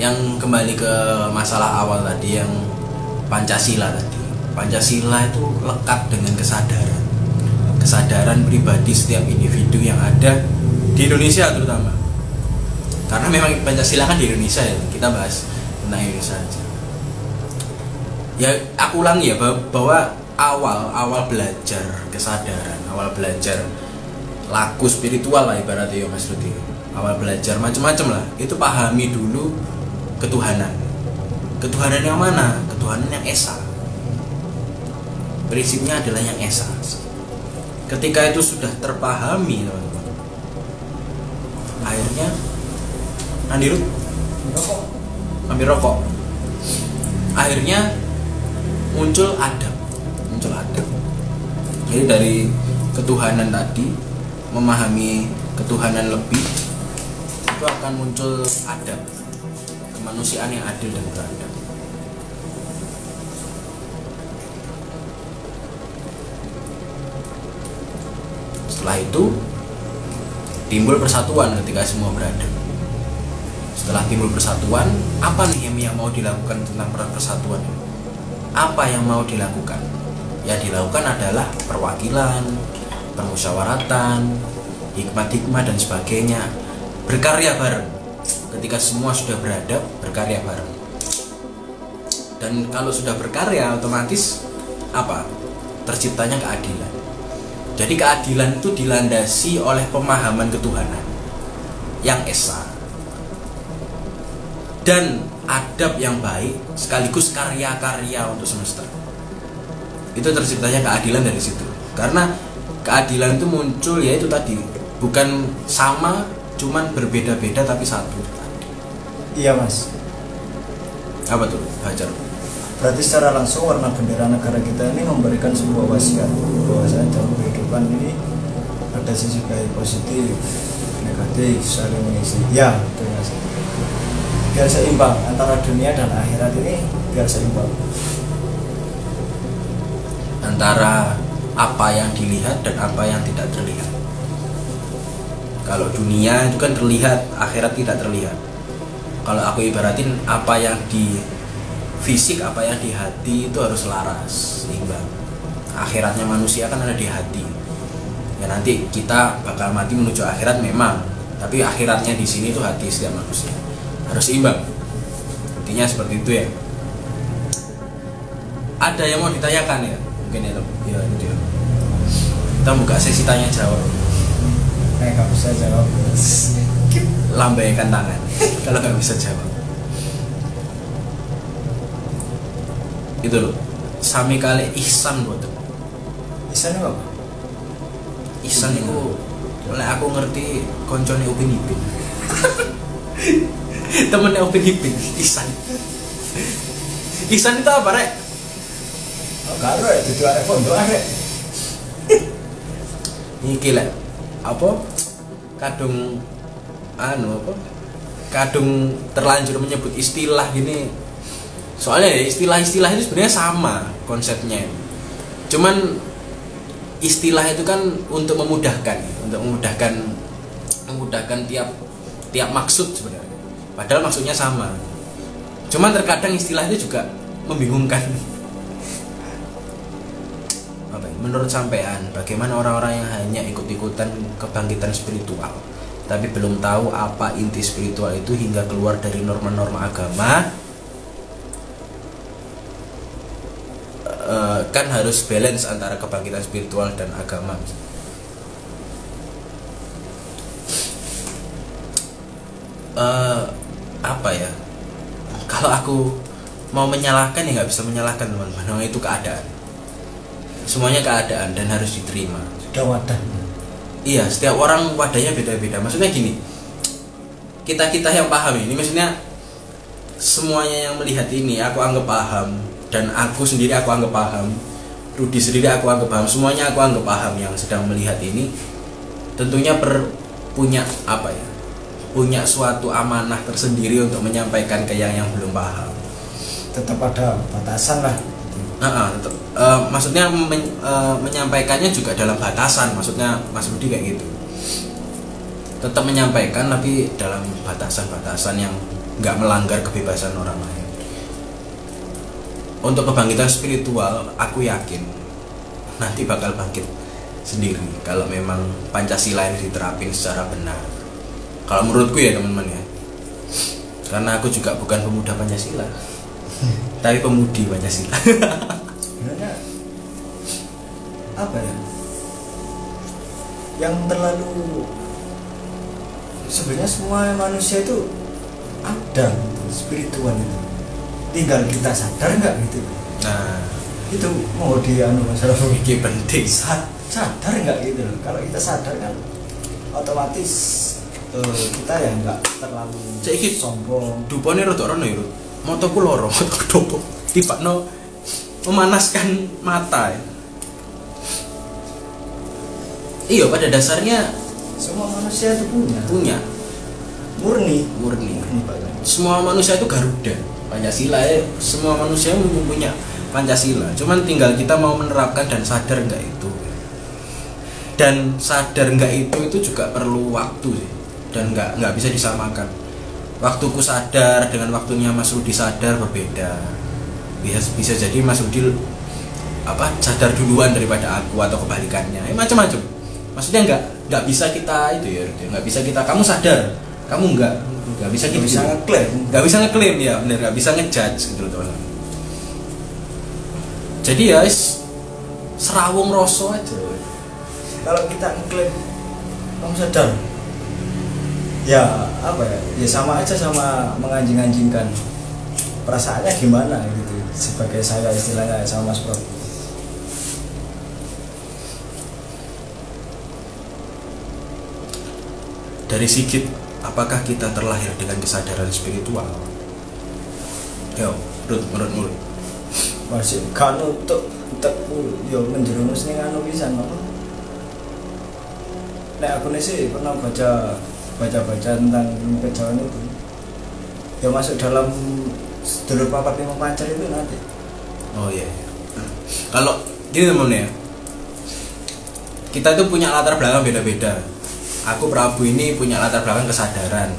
yang kembali ke masalah awal tadi yang Pancasila tadi. Pancasila itu lekat dengan kesadaran pribadi setiap individu yang ada di Indonesia terutama. Karena memang Pancasila kan di Indonesia ya, kita bahas tentang Indonesia aja. Ya aku ulangi ya bahwa awal belajar kesadaran, awal belajar laku spiritual lah ibaratnya ya Mas Rudi. Awal belajar macam-macam lah, itu pahami dulu ketuhanan. Ketuhanan yang mana? Ketuhanan yang esa. Prinsipnya adalah yang esa. Ketika itu sudah terpahami, teman-teman, akhirnya ambil rokok. Akhirnya muncul adab. Jadi dari ketuhanan tadi, memahami ketuhanan lebih, itu akan muncul adab, kemanusiaan yang adil dan beradab. Setelah itu timbul persatuan ketika semua beradab. Setelah timbul persatuan, apa nih yang mau dilakukan tentang persatuan? Apa yang mau dilakukan? Ya dilakukan adalah perwakilan, permusyawaratan, hikmat-hikmat dan sebagainya. Berkarya bareng. Ketika semua sudah beradab, berkarya bareng. Dan kalau sudah berkarya, otomatis apa? Terciptanya keadilan. Jadi keadilan itu dilandasi oleh pemahaman ketuhanan yang esa dan adab yang baik sekaligus karya-karya untuk semesta. Itu terciptanya keadilan dari situ. Karena keadilan itu muncul yaitu tadi, bukan sama, cuman berbeda-beda tapi satu. Iya Mas. Apa tuh? Hajar. Berarti secara langsung warna bendera negara kita ini memberikan sebuah wasiat bahwasanya dalam kehidupan ini ada sisi baik positif, berarti saling mengisi ya betul mas, biar seimbang antara dunia dan akhirat ini, biar seimbang antara apa yang dilihat dan apa yang tidak terlihat. Kalau dunia itu kan terlihat, akhirat tidak terlihat. Kalau aku ibaratin, apa yang di fisik, apa yang di hati itu harus selaras, seimbang. Akhiratnya manusia kan ada di hati. Ya nanti kita bakal mati menuju akhirat memang, tapi akhiratnya di sini itu hati setiap manusia. Harus seimbang. Intinya seperti itu ya. Ada yang mau ditanyakan ya? Mungkin ya, ya itu ya. Kita buka sesi tanya jawab. Nggak bisa jawab. Lambaikan tangan kalau nggak bisa jawab. Itu loh. Sami kali ihsan buat. Ihsan itu apa? Ihsan itu, oleh aku ngerti koncone Upin Ipin. Temennya Upin Ipin, Ihsan. Ihsan itu apa rek? Oh, karo ya, itu ada pondok rek. Iki lek apa? Kadung apa? Kadung terlanjur menyebut istilah gini. Soalnya ya istilah-istilah itu sebenarnya sama konsepnya. Cuman istilah itu kan untuk memudahkan tiap maksud sebenarnya. Padahal maksudnya sama. Cuman terkadang istilah itu juga membingungkan. Apa ya? Menurut sampean, bagaimana orang-orang yang hanya ikut-ikutan kebangkitan spiritual, tapi belum tahu apa inti spiritual itu hingga keluar dari norma-norma agama? Kan harus balance antara kebangkitan spiritual dan agama. Apa ya? Kalau aku mau menyalahkan ya nggak bisa menyalahkan teman-teman. Itu keadaan. Semuanya keadaan dan harus diterima. Sudah wadah. Iya, setiap orang wadahnya beda-beda. Maksudnya gini, kita yang paham ini, maksudnya semuanya yang melihat ini aku anggap paham. Dan aku sendiri aku anggap paham, Rudi sendiri aku anggap paham, semuanya aku anggap paham yang sedang melihat ini. Tentunya punya apa ya? Punya suatu amanah tersendiri untuk menyampaikan ke yang belum paham. Tetap ada batasan lah. Maksudnya menyampaikannya juga dalam batasan. Maksudnya Mas Rudi kayak gitu. Tetap menyampaikan tapi dalam batasan-batasan yang nggak melanggar kebebasan orang lain. Untuk kebangkitan spiritual, aku yakin nanti bakal bangkit sendiri kalau memang Pancasila ini diterapin secara benar. Kalau menurutku ya teman-teman ya, karena aku juga bukan pemuda Pancasila, tapi pemudi Pancasila. Sebenarnya apa ya? Yang terlalu sebenarnya semua manusia itu ada spiritual itu. Tinggal kita sadar nggak gitu. Nah, itu mau masalah ini penting. Sadar nggak gitu loh. Kalau kita sadar kan otomatis kita ya nggak terlalu sombong. Dupone rodok rono ya, motoku loro, motoku dopo. Tibakno memanaskan mata. Ya. Iya, pada dasarnya semua manusia itu punya murni. Semua manusia itu Garuda. Pancasila ya, semua manusia punya Pancasila. Cuman tinggal kita mau menerapkan dan sadar nggak itu. Dan sadar nggak itu juga perlu waktu sih. Dan nggak bisa disamakan. Waktuku sadar dengan waktunya Mas Rudi sadar berbeda. Bisa jadi Mas Rudi sadar duluan daripada aku atau kebalikannya. Macam-macam. Maksudnya nggak bisa kita itu ya, nggak bisa kita kamu sadar, kamu nggak bisa gitu. Nggak bisa ngeklaim ya, bener, nggak bisa ngejudge gitu loh teman. Jadi ya serawung rosso aja. Kalau kita ngeklaim kamu sadar, ya apa ya? Ya sama aja sama menganjing-anjingkan. Perasaannya gimana gitu? Sebagai saya istilahnya sama Mas Bro. Dari Sigit, apakah kita terlahir dengan kesadaran spiritual? Yo, menurut. Masih kan untuk yo menjerumus ning anu pisan apa? Nek aku sih pernah baca baca-baca tentang ilmu kejawen itu ya masuk dalam sedulur papat lima pancer itu nanti. Oh iya. Kalau gini temen ya, kita tuh punya latar belakang beda-beda. Aku Prabu ini punya latar belakang kesadaran.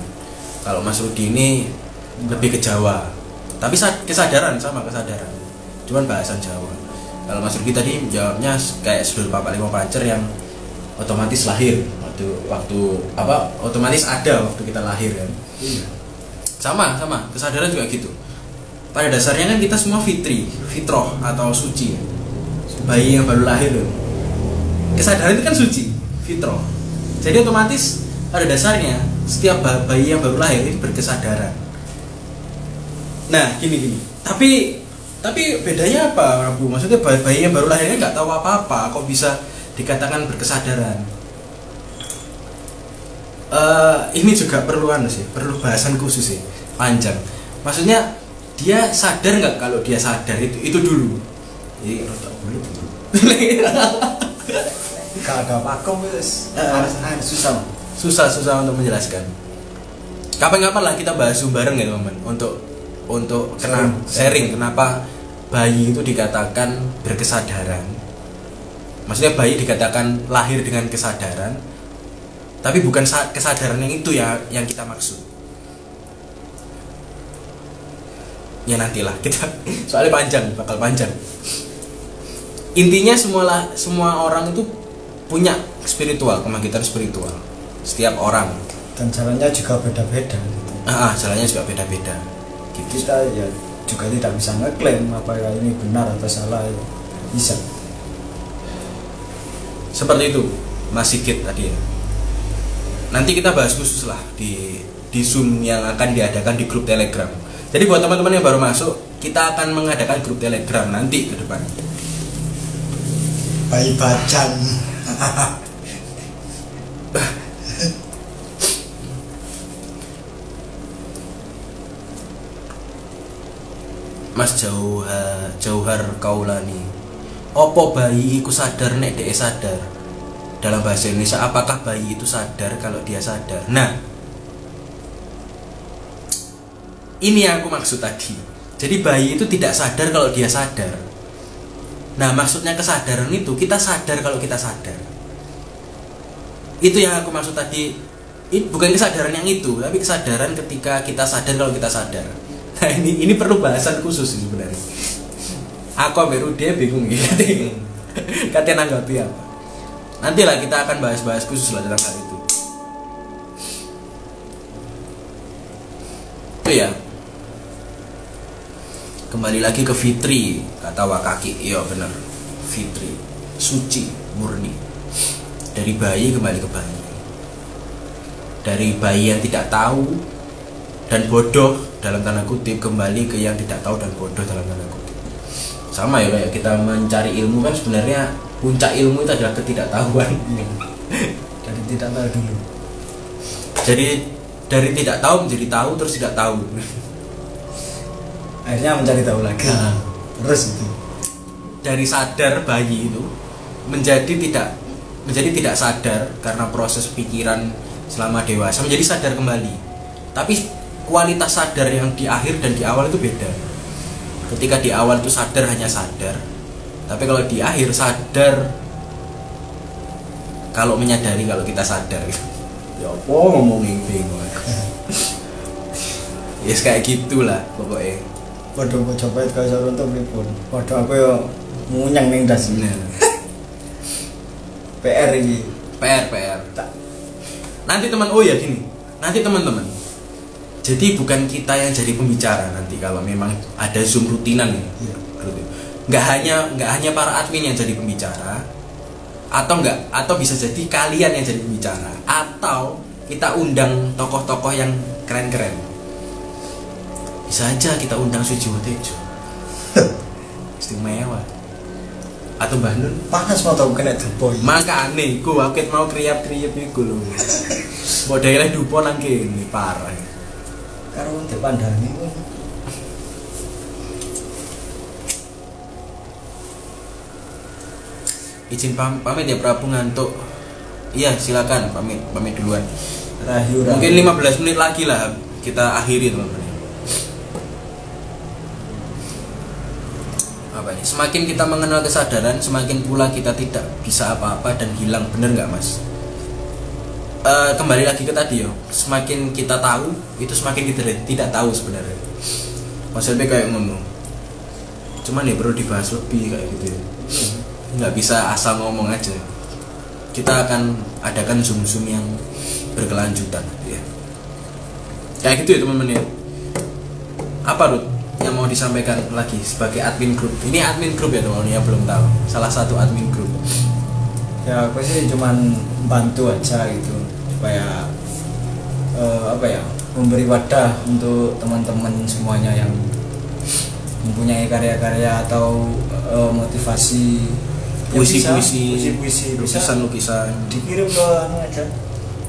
Kalau Mas Rudi ini lebih ke Jawa. Tapi kesadaran sama kesadaran. Cuman bahasan Jawa. Kalau Mas Rudi tadi jawabnya kayak sedulur papat lima pancer yang otomatis lahir waktu apa otomatis ada waktu kita lahir kan. Iya. Sama kesadaran juga gitu. Pada dasarnya kan kita semua fitroh atau suci. Bayi yang baru lahir loh. Kesadaran itu kan suci, fitroh. Jadi otomatis pada dasarnya setiap bayi yang baru lahir itu berkesadaran. Nah, gini. Tapi bedanya apa, Bu? Maksudnya bayi yang baru lahirnya nggak tahu apa-apa, kok bisa dikatakan berkesadaran? Ini juga perlu bahasan khusus sih, panjang. Maksudnya dia sadar nggak kalau dia sadar itu dulu. Jadi rotok dulu. Gak ada pakem wis. Susah. Susah untuk menjelaskan. Kapan-kapan lah kita bahas bareng ya teman-teman untuk sharing kenapa bayi itu dikatakan berkesadaran. Maksudnya bayi dikatakan lahir dengan kesadaran, tapi bukan kesadaran yang itu yang kita maksud. Ya nantilah kita, soalnya bakal panjang. Intinya semua orang itu punya kebangkitan spiritual. Setiap orang. Dan jalannya juga beda-beda. Gitu. Jalannya juga beda-beda. Gitu. Kita ya juga tidak bisa ngeklaim apa ya ini benar atau salah ya. Bisa. Seperti itu, Mas Sigit tadi ya. Nanti kita bahas khusus lah di Zoom yang akan diadakan di grup Telegram. Jadi buat teman-teman yang baru masuk, kita akan mengadakan grup Telegram nanti ke depan. Bayi bajang. Mas Jauhar Kaulani. Opo bayi iku sadar nek dhek sadar? Dalam bahasa Indonesia, apakah bayi itu sadar kalau dia sadar? Nah, ini yang aku maksud tadi. Jadi bayi itu tidak sadar kalau dia sadar. Nah, maksudnya kesadaran itu kita sadar kalau kita sadar. Itu yang aku maksud tadi. Bukan kesadaran yang itu, tapi kesadaran ketika kita sadar kalau kita sadar. Nah, ini perlu bahasan khusus sih sebenarnya. Aku ambil dia bingung gitu. Katanya nanggapi apa? Nantilah kita akan bahas khusus lah dalam hal itu. Itu ya. Kembali lagi ke fitri kata Wakaki. Iya benar. Fitri, suci, murni. Dari bayi kembali ke bayi. Dari bayi yang tidak tahu dan bodoh dalam tanda kutip kembali ke yang tidak tahu dan bodoh dalam tanda kutip. Sama ya kayak kita mencari ilmu kan sebenarnya puncak ilmu itu adalah ketidaktahuan. Dari tidak tahu dulu. Jadi dari tidak tahu menjadi tahu terus tidak tahu. Akhirnya mencari tahu lagi. Terus itu. Dari sadar bayi itu menjadi tidak sadar karena proses pikiran selama dewasa menjadi sadar kembali. Tapi kualitas sadar yang di akhir dan di awal itu beda. Ketika di awal itu sadar hanya sadar, tapi kalau di akhir sadar kalau menyadari kalau kita sadar. Ya apa ngomongin bingung. Ya kayak gitulah pokoknya. Waduh mau coba itu kayak untuk pripun. Waduh aku ya munyang ning das. PR ini. PR. Nanti nanti teman-teman. Jadi bukan kita yang jadi pembicara nanti kalau memang ada Zoom rutinan ya. Nggak hanya para admin yang jadi pembicara, atau bisa jadi kalian yang jadi pembicara, atau kita undang tokoh-tokoh yang keren-keren. Bisa aja kita undang Sujiwo Tejo. Istimewa. Atau Mbah Nun. Panas mau tau kena dupo. Makane iku aku mau kriap-kriap iku lho. Modele dupo nang kene parah. Karo dipandhangi pun. Izin pamit ya Prabu ngantuk. Iya silakan pamit duluan. Rahayu. Mungkin 15 menit lagi lah kita akhiri teman-teman. Apa nih? Semakin kita mengenal kesadaran, semakin pula kita tidak bisa apa-apa dan hilang. Bener nggak mas? Kembali lagi ke tadi yo. Semakin kita tahu, itu semakin kita tidak tahu sebenarnya. Konsepnya kayak ngono. Cuman ya perlu dibahas lebih kayak gitu ya. Nggak bisa asal ngomong aja. Kita akan adakan zoom yang berkelanjutan ya. Kayak gitu ya teman-teman ya. Apa Ruth yang mau disampaikan lagi sebagai admin grup? Ini admin grup ya teman-teman ya, belum tahu. Salah satu admin grup. Ya aku sih cuman bantu aja gitu supaya apa ya, memberi wadah untuk teman-teman semuanya yang mempunyai karya-karya atau motivasi, puisi-puisi, lukisan-lukisan, dikirim ke anu aja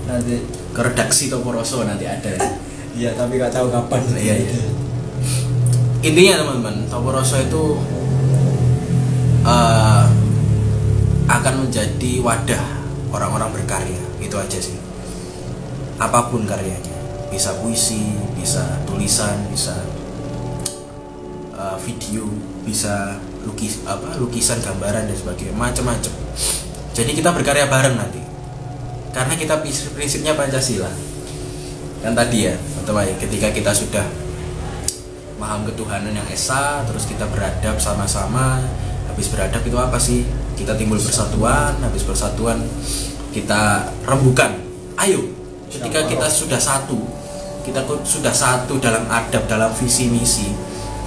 nanti ke redaksi Toporoso nanti ada. Iya tapi nggak tahu kapan. Iya. Intinya teman-teman, Toporoso itu akan menjadi wadah orang-orang berkarya, itu aja sih. Apapun karyanya, bisa puisi, bisa tulisan, bisa video, bisa lukisan, gambaran dan sebagainya, macam-macam. Jadi kita berkarya bareng nanti, karena kita prinsipnya Pancasila. Kan tadi ya, teman-teman, ketika kita sudah paham ketuhanan yang esa, terus kita beradab sama-sama. Habis beradab itu apa sih? Kita timbul persatuan, habis persatuan kita rembukan. Ayo, ketika kita sudah satu dalam adab, dalam visi misi,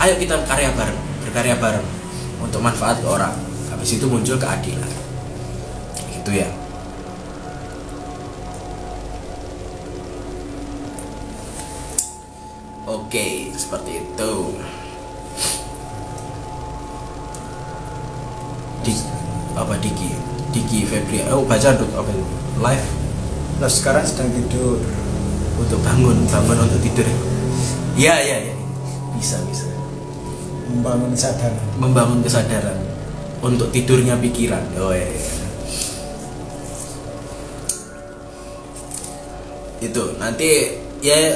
ayo kita berkarya bareng untuk manfaat ke orang. Habis itu muncul keadilan. Gitu ya. Oke, seperti itu. Diki Febri. Oh, baca dulu apa itu? Live. Nah, sekarang sedang tidur. Untuk bangun untuk tidur. Iya. Bisa. Membangun kesadaran untuk tidurnya pikiran. Oh iya. Itu nanti ya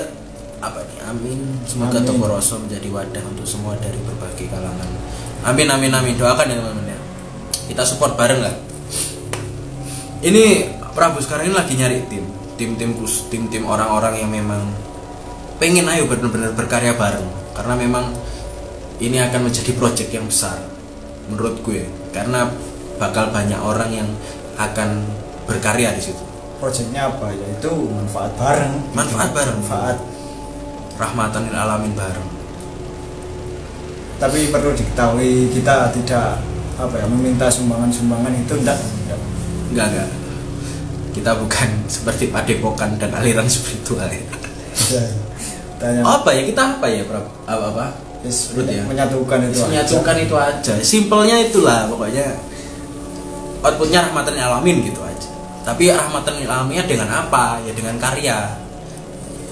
apa nih? Amin. Semoga Toporoso menjadi wadah untuk semua dari berbagai kalangan. Amin. Doakan ya teman-teman ya. Kita support bareng lah. Ini Prabu sekarang ini lagi nyari tim orang-orang yang memang pengen ayo benar-benar berkarya bareng, karena memang ini akan menjadi project yang besar menurut gue, karena bakal banyak orang yang akan berkarya di situ. Projectnya apa? Yaitu manfaat bareng. Rahmatan lil alamin bareng. Tapi perlu diketahui kita tidak meminta sumbangan itu enggak. Kita bukan seperti padepokan dan aliran spiritual ya. Kita menyatukan itu aja. Simpelnya itulah pokoknya. Outputnya rahmatan lil alamin gitu aja. Tapi rahmatan lil alaminnya dengan apa? Ya dengan karya.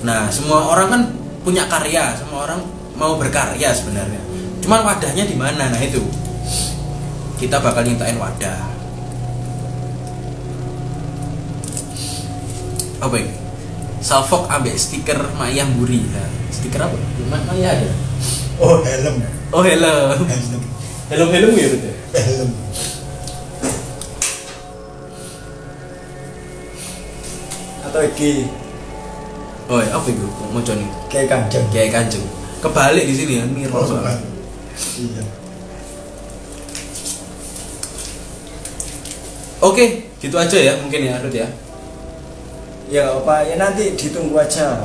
Nah, semua orang kan punya karya, semua orang mau berkarya sebenarnya. Cuman wadahnya di mana? Nah itu. Kita bakal nyiptain wadah. Apa ini? Salfok ambek stiker Maya Mburi. Ya. Stiker apa? Maya ada. Oh, helm. Helm ya itu. Helm. Atau iki. Oh, apa itu? Mau nih? Kayak Kanjeng. Kebalik di sini ya, mirror. Iya. Oke, gitu aja ya mungkin ya Ruth ya. Ya nanti ditunggu aja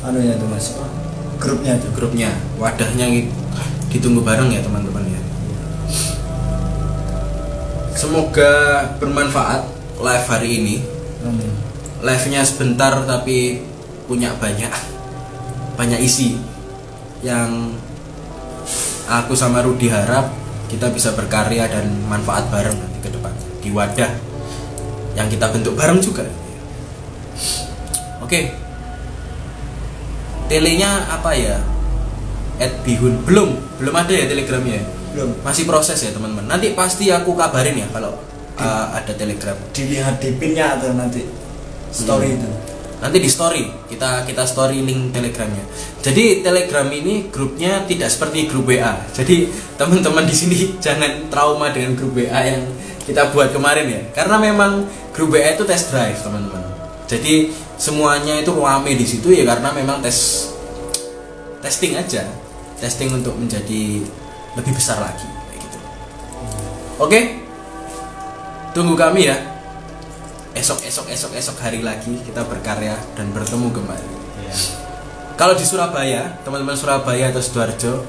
anunya tuh Mas. Grupnya, wadahnya ditunggu bareng ya teman-teman ya. Semoga bermanfaat live hari ini. Live-nya sebentar tapi punya banyak isi yang aku sama Rudi harap kita bisa berkarya dan manfaat bareng nanti ke depan di wadah yang kita bentuk bareng juga. Oke. Telenya apa ya? @bihun belum ada ya telegramnya. Belum. Masih proses ya teman-teman. Nanti pasti aku kabarin ya kalau ada telegram. Dilihat di pinnya atau nanti story itu. Nanti di story kita story link Telegramnya. Jadi Telegram ini grupnya tidak seperti grup WA. Jadi teman-teman di sini jangan trauma dengan grup WA yang kita buat kemarin ya. Karena memang grup WA itu test drive teman-teman. Jadi semuanya itu rame di situ ya karena memang testing aja, testing untuk menjadi lebih besar lagi kayak gitu. Oke, tunggu kami ya. Esok hari lagi kita berkarya dan bertemu kembali. Kalau di Surabaya, teman-teman Surabaya atau Sidoarjo,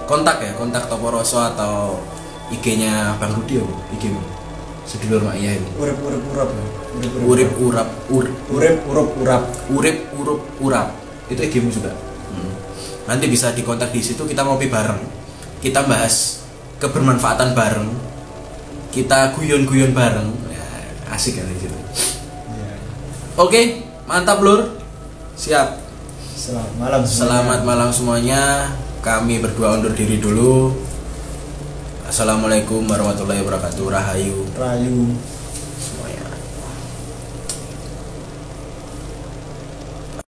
kontak Toporoso atau IG-nya Bang Rudi IG-mu. Sedulur mak iya itu. Urip urap. Itu IG-mu juga. Nanti bisa dikontak di situ, kita ngopi bareng. Kita bahas kebermanfaatan bareng. Kita guyon-guyon bareng. Ya, asik kan di situ. Oke, mantap Lur. Siap. Selamat malam semuanya. Kami berdua undur diri dulu. Assalamualaikum warahmatullahi wabarakatuh. Rahayu.